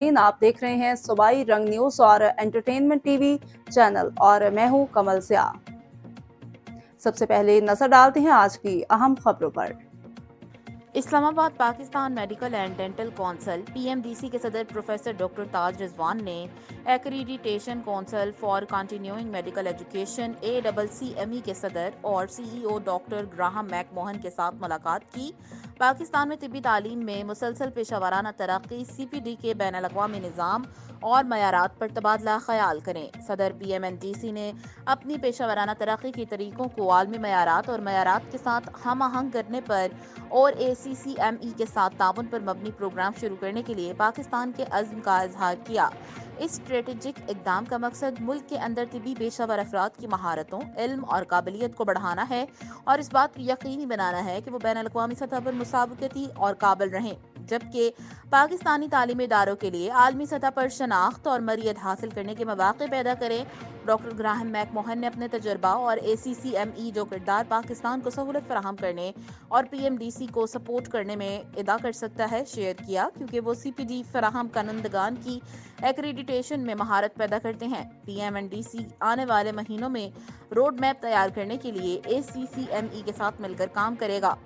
आप देख रहे हैं सूबाई रंग न्यूज और एंटरटेनमेंट टीवी चैनल और मैं हूं कमल सिया। सबसे पहले नजर डालते हैं आज की अहम खबरों पर। Islamabad Pakistan medical and dental council PMDC के सदर प्रोफेसर डॉक्टर ताज रिजवान ने accreditation council for continuing medical education ACCME के सदर और CEO डॉक्टर ग्राहम मैकमोहन के साथ मुलाकात की। पाकिस्तान में तिब्बी तालीम में मुसलसल पेशावराना तरक्की, CPD के बैनुल-अक़वामी निज़ाम और मयारात पर तबादला ख्याल करें। सदर PMNDC ने अपनी पेशावराना तरक्की के तरीकों को आलमी मयारात और मयारात के साथ हम आहंग करने पर और ACCME के साथ ताउन पर मबनी प्रोग्राम शुरू करने के लिए पाकिस्तान के अज़्म का इजहार किया। इस स्ट्रेटेजिक इक़दाम का मकसद मुल्क के अंदर तिब्बी पेशावर अफराद की महारतों, इल्म और काबिलियत को बढ़ाना है और इस बात को यकीनी बनाना है कि वो बैनुल-अक़वामी सतह पर मुसाबकती और काबिल रहें, जबकि पाकिस्तानी तालीमी इदारों के लिए आलमी सतह पर शनाख्त और मरियत हासिल करने के मौक़े पैदा करें। डॉक्टर ग्राहम मैकमोहन ने अपने तजर्बा और ACCME जो किरदार पाकिस्तान को सहूलत फराहम करने और PMDC को सपोर्ट करने में अदा कर सकता है शेयर किया, क्योंकि वो CPD फराहम करनदगान की एक्रीडिटेशन में महारत पैदा करते हैं। PMNDC आने वाले महीनों में रोड मैप तैयार करने के लिए ACCME के साथ मिलकर काम करेगा।